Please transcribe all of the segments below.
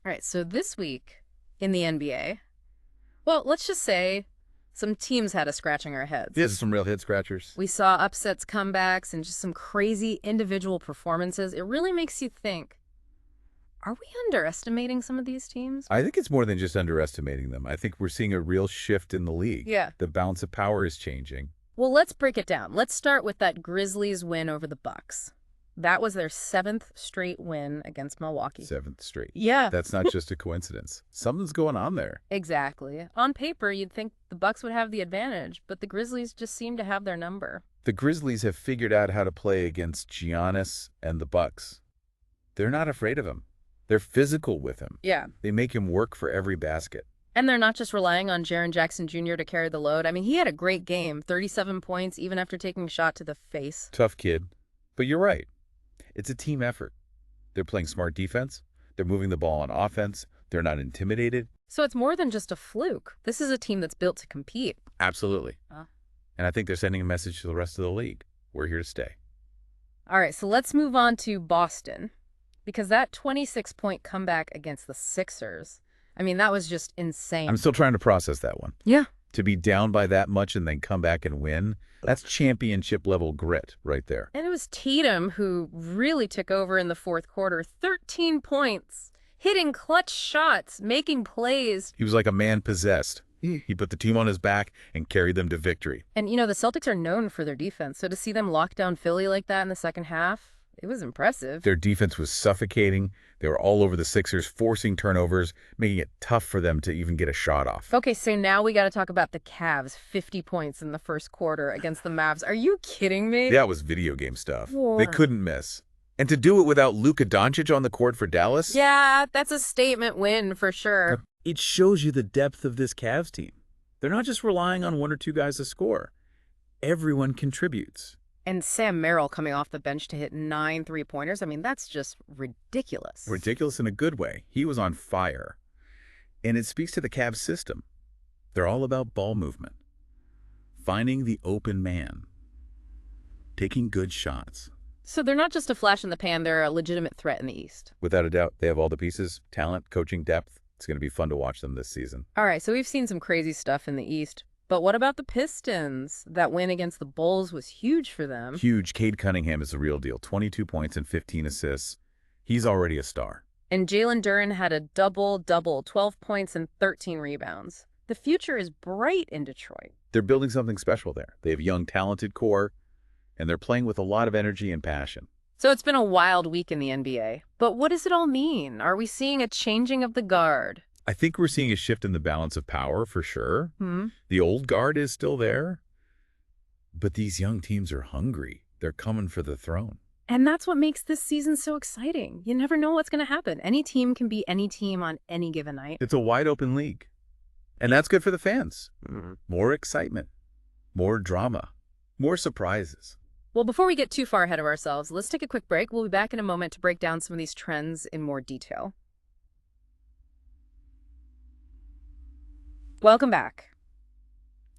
All right, so this week in the NBA, well, let's just say some teams had us scratching our heads. These are some real head scratchers. We saw upsets, comebacks, and just some crazy individual performances. It really makes you think, are we underestimating some of these teams? I think it's more than just underestimating them. I think we're seeing a real shift in the league. Yeah. The balance of power is changing. Well, let's break it down. Let's start with that Grizzlies win over the Bucks. That was their 7th straight win against Milwaukee. 7th straight. Yeah. That's not just a coincidence. Something's going on there. Exactly. On paper, you'd think the Bucks would have the advantage, but the Grizzlies just seem to have their number. The Grizzlies have figured out how to play against Giannis and the Bucks. They're not afraid of him. They're physical with him. Yeah. They make him work for every basket. And they're not just relying on Jaren Jackson Jr. to carry the load. I mean, he had a great game, 37 points, even after taking a shot to the face. Tough kid. But you're right. It's a team effort. They're playing smart defense. They're moving the ball on offense. They're not intimidated. So it's more than just a fluke. This is a team that's built to compete. Absolutely. And I think they're sending a message to the rest of the league. We're here to stay. All right, so let's move on to Boston, because that 26-point comeback against the Sixers, I mean, that was just insane. I'm still trying to process that one. Yeah. To be down by that much and then come back and win, that's championship-level grit right there. And it was Tatum who really took over in the fourth quarter. 13 points, hitting clutch shots, making plays. He was like a man possessed. He put the team on his back and carried them to victory. And, you know, the Celtics are known for their defense, so to see them lock down Philly like that in the second half, it was impressive. Their defense was suffocating. They were all over the Sixers, forcing turnovers, making it tough for them to even get a shot off. Okay, so now we got to talk about the Cavs. 50 points in the first quarter against the Mavs. Are you kidding me? That was video game stuff. Whoa. They couldn't miss. And to do it without Luka Doncic on the court for Dallas? Yeah, that's a statement win for sure. It shows you the depth of this Cavs team. They're not just relying on one or two guys to score. Everyone contributes. And Sam Merrill coming off the bench to hit 9 3-pointers. I mean, that's just ridiculous. Ridiculous in a good way. He was on fire. And it speaks to the Cavs system. They're all about ball movement. Finding the open man. Taking good shots. So they're not just a flash in the pan, they're a legitimate threat in the East. Without a doubt, they have all the pieces, talent, coaching, depth. It's going to be fun to watch them this season. All right, so we've seen some crazy stuff in the East. But what about the Pistons? That win against the Bulls was huge for them. Huge. Cade Cunningham is the real deal. 22 points and 15 assists. He's already a star. And Jalen Duren had a double-double, 12 points and 13 rebounds. The future is bright in Detroit. They're building something special there. They have young, talented core, and they're playing with a lot of energy and passion. So it's been a wild week in the NBA. But what does it all mean? Are we seeing a changing of the guard? I think we're seeing a shift in the balance of power for sure. The old guard is still there, but these young teams are hungry. They're coming for the throne. And that's what makes this season so exciting. You never know what's going to happen. Any team can beat any team on any given night. It's a wide open league, and that's good for the fans. More excitement, more drama, more surprises. Well, before we get too far ahead of ourselves, let's take a quick break. We'll be back in a moment to break down some of these trends in more detail. Welcome back.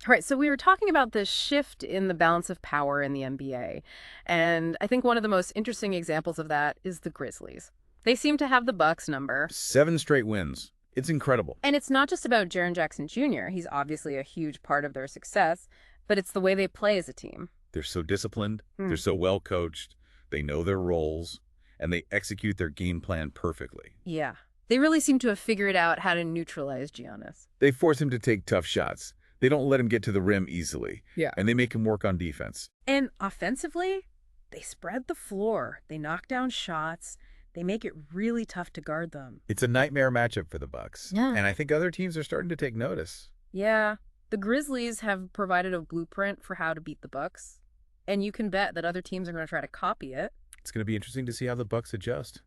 All right, so we were talking about the shift in the balance of power in the NBA, and I think one of the most interesting examples of that is the Grizzlies. They seem to have the Bucks number. 7 straight wins. It's incredible. And it's not just about Jaren Jackson Jr. He's obviously a huge part of their success, but it's the way they play as a team. They're so disciplined. They're so well coached. They know their roles, and they execute their game plan perfectly. Yeah. They really seem to have figured out how to neutralize Giannis. They force him to take tough shots. They don't let him get to the rim easily. Yeah. And they make him work on defense. And offensively, they spread the floor. They knock down shots. They make it really tough to guard them. It's a nightmare matchup for the Bucks. Yeah. And I think other teams are starting to take notice. Yeah. The Grizzlies have provided a blueprint for how to beat the Bucks. And you can bet that other teams are going to try to copy it. It's going to be interesting to see how the Bucks adjust.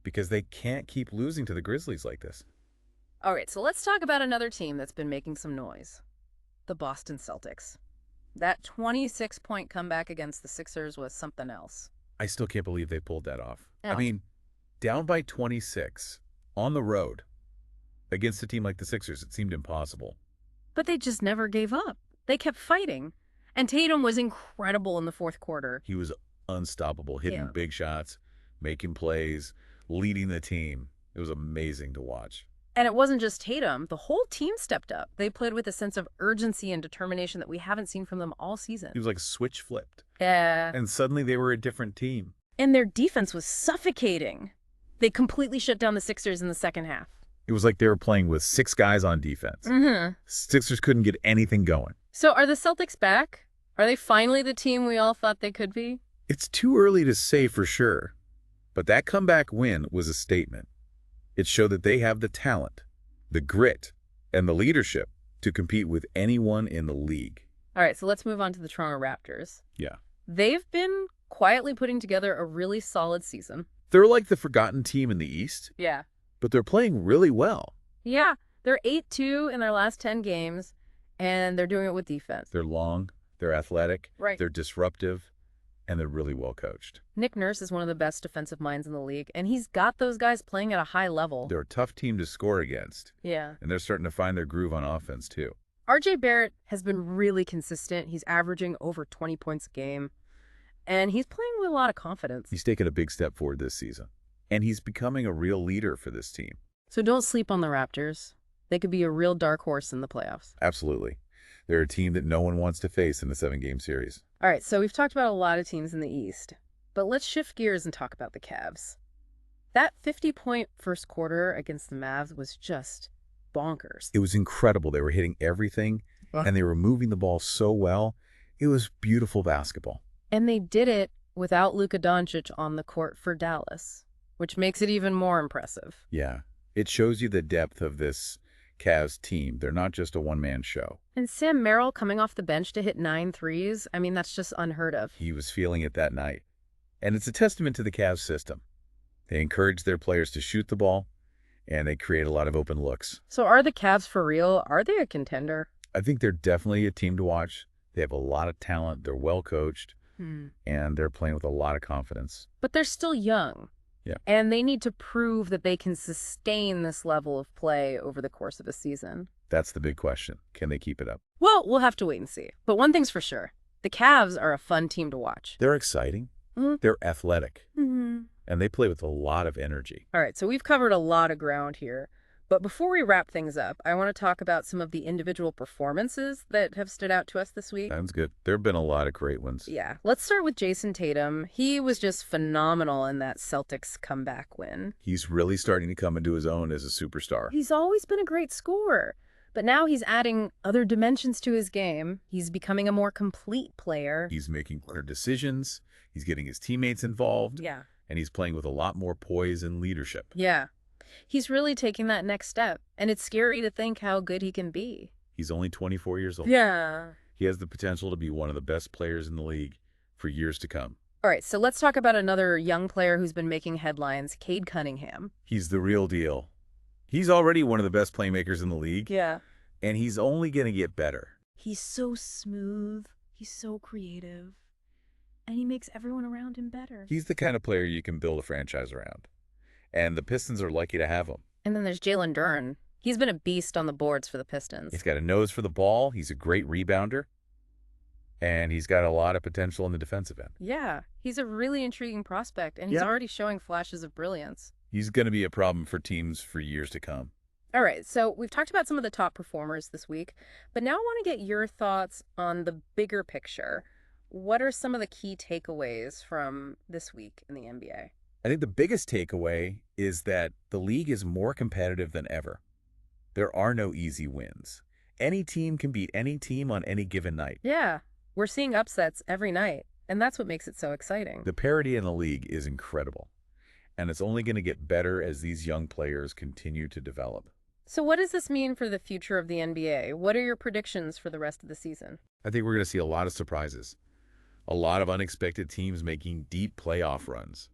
Because they can't keep losing to the Grizzlies like this. All right, so let's talk about another team that's been making some noise. The Boston Celtics. That 26-point comeback against the Sixers was something else. I still can't believe they pulled that off. No. I mean, down by 26 on the road against a team like the Sixers, it seemed impossible. But they just never gave up. They kept fighting. And Tatum was incredible in the fourth quarter. He was unstoppable, hitting big shots, making plays, leading the team. It was amazing to watch. And it wasn't just Tatum. The whole team stepped up. They played with a sense of urgency and determination that we haven't seen from them all season. It was like a switch flipped. Yeah. And suddenly they were a different team. And their defense was suffocating. They completely shut down the Sixers in the second half. It was like they were playing with 6 guys on defense. Sixers couldn't get anything going. So are the Celtics back? Are they finally the team we all thought they could be? It's too early to say for sure, but that comeback win was a statement. It showed that they have the talent, the grit, and the leadership to compete with anyone in the league. All right, so let's move on to the Toronto Raptors. Yeah. They've been quietly putting together a really solid season. They're like the forgotten team in the East, Yeah. but they're playing really well. Yeah, they're 8-2 in their last 10 games, and they're doing it with defense. They're long, they're athletic, Right. they're disruptive, and they're really well coached. Nick Nurse is one of the best defensive minds in the league, and he's got those guys playing at a high level. They're a tough team to score against, Yeah. and they're starting to find their groove on offense too. RJ Barrett has been really consistent. He's averaging over 20 points a game, and he's playing with a lot of confidence. He's taken a big step forward this season, and he's becoming a real leader for this team. So don't sleep on the Raptors. They could be a real dark horse in the playoffs. Absolutely. They're a team that no one wants to face in the 7-game series. All right, so we've talked about a lot of teams in the East, but let's shift gears and talk about the Cavs. That 50-point first quarter against the Mavs was just bonkers. It was incredible. They were hitting everything, and they were moving the ball so well. It was beautiful basketball. And they did it without Luka Doncic on the court for Dallas, which makes it even more impressive. Yeah. It shows you the depth of this Cavs team. They're not just a one-man show. And Sam Merrill coming off the bench to hit 9 threes, I mean, that's just unheard of. He was feeling it that night. And it's a testament to the Cavs system. They encourage their players to shoot the ball, and they create a lot of open looks. So are the Cavs for real? Are they a contender? I think they're definitely a team to watch. They have a lot of talent. They're well coached, and they're playing with a lot of confidence. But they're still young. Yeah. And they need to prove that they can sustain this level of play over the course of a season. That's the big question. Can they keep it up? Well, we'll have to wait and see. But one thing's for sure. The Cavs are a fun team to watch. They're exciting. They're athletic. Mm-hmm. And they play with a lot of energy. All right, so we've covered a lot of ground here. But before we wrap things up, I want to talk about some of the individual performances that have stood out to us this week. Sounds good. There have been a lot of great ones. Yeah. Let's start with Jason Tatum. He was just phenomenal in that Celtics comeback win. He's really starting to come into his own as a superstar. He's always been a great scorer, but now he's adding other dimensions to his game. He's becoming a more complete player. He's making better decisions. He's getting his teammates involved. Yeah. And he's playing with a lot more poise and leadership. Yeah. He's really taking that next step, and it's scary to think how good he can be. He's only 24 years old. Yeah. He has the potential to be one of the best players in the league for years to come. All right, so let's talk about another young player who's been making headlines, Cade Cunningham. He's the real deal. He's already one of the best playmakers in the league. Yeah. And he's only going to get better. He's so smooth. He's so creative. And he makes everyone around him better. He's the kind of player you can build a franchise around. And the Pistons are lucky to have him. And then there's Jalen Duren. He's been a beast on the boards for the Pistons. He's got a nose for the ball. He's a great rebounder. And he's got a lot of potential in the defensive end. Yeah, he's a really intriguing prospect, and he's already showing flashes of brilliance. He's going to be a problem for teams for years to come. All right, so we've talked about some of the top performers this week, but now I want to get your thoughts on the bigger picture. What are some of the key takeaways from this week in the NBA? I think the biggest takeaway is that the league is more competitive than ever. There are no easy wins. Any team can beat any team on any given night. Yeah, we're seeing upsets every night, and that's what makes it so exciting. The parity in the league is incredible, and it's only going to get better as these young players continue to develop. So what does this mean for the future of the NBA? What are your predictions for the rest of the season? I think we're going to see a lot of surprises, a lot of unexpected teams making deep playoff runs,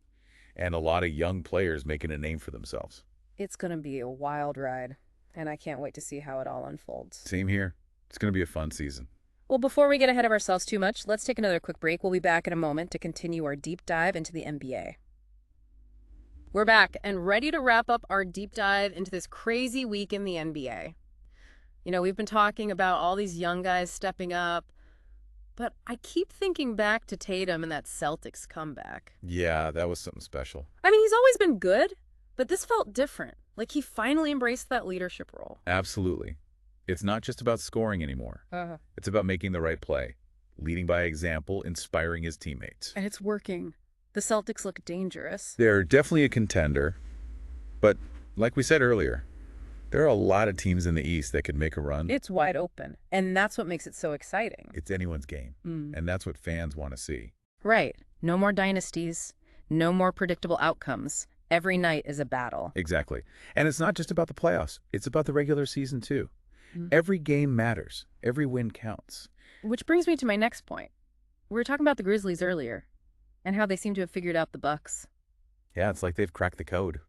and a lot of young players making a name for themselves. It's going to be a wild ride, and I can't wait to see how it all unfolds. Same here. It's going to be a fun season. Well, before we get ahead of ourselves too much, let's take another quick break. We'll be back in a moment to continue our deep dive into the NBA. We're back and ready to wrap up our deep dive into this crazy week in the NBA. You know, we've been talking about all these young guys stepping up, but I keep thinking back to Tatum and that Celtics comeback. Yeah, that was something special. I mean, he's always been good, But this felt different. Like he finally embraced that leadership role. Absolutely. It's not just about scoring anymore. It's about making the right play, leading by example, inspiring his teammates. And it's working. The Celtics look dangerous. They're definitely a contender, but like we said earlier, there are a lot of teams in the East that could make a run. It's wide open, and that's what makes it so exciting. It's anyone's game, and that's what fans want to see. Right. No more dynasties, no more predictable outcomes. Every night is a battle. Exactly. And it's not just about the playoffs. It's about the regular season, too. Every game matters. Every win counts. Which brings me to my next point. We were talking about the Grizzlies earlier, and how they seem to have figured out the Bucks. Yeah, it's like they've cracked the code.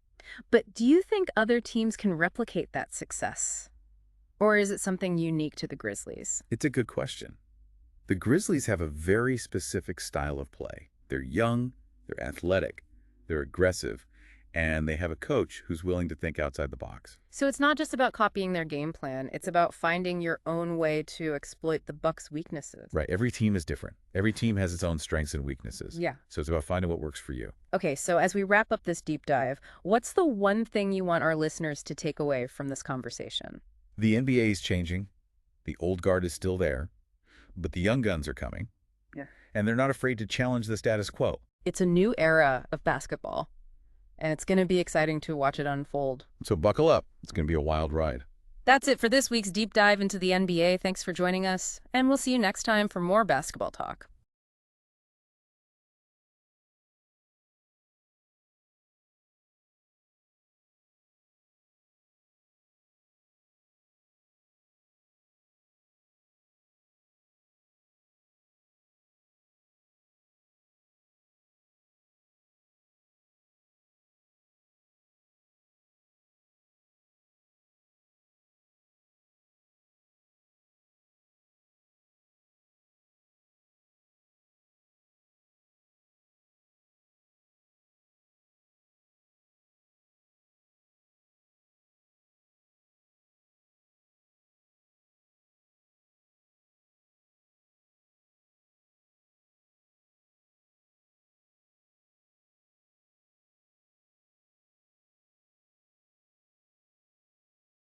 But do you think other teams can replicate that success? Or is it something unique to the Grizzlies? It's a good question. The Grizzlies have a very specific style of play. They're young, they're athletic, they're aggressive, and they have a coach who's willing to think outside the box. So it's not just about copying their game plan. It's about finding your own way to exploit the Bucks' weaknesses. Right. Every team is different. Every team has its own strengths and weaknesses. Yeah. So it's about finding what works for you. Okay, so as we wrap up this deep dive, what's the one thing you want our listeners to take away from this conversation? The NBA is changing. The old guard is still there, but the young guns are coming. Yeah. And they're not afraid to challenge the status quo. It's a new era of basketball, and it's going to be exciting to watch it unfold. So buckle up. It's going to be a wild ride. That's it for this week's deep dive into the NBA. Thanks for joining us, and we'll see you next time for more basketball talk.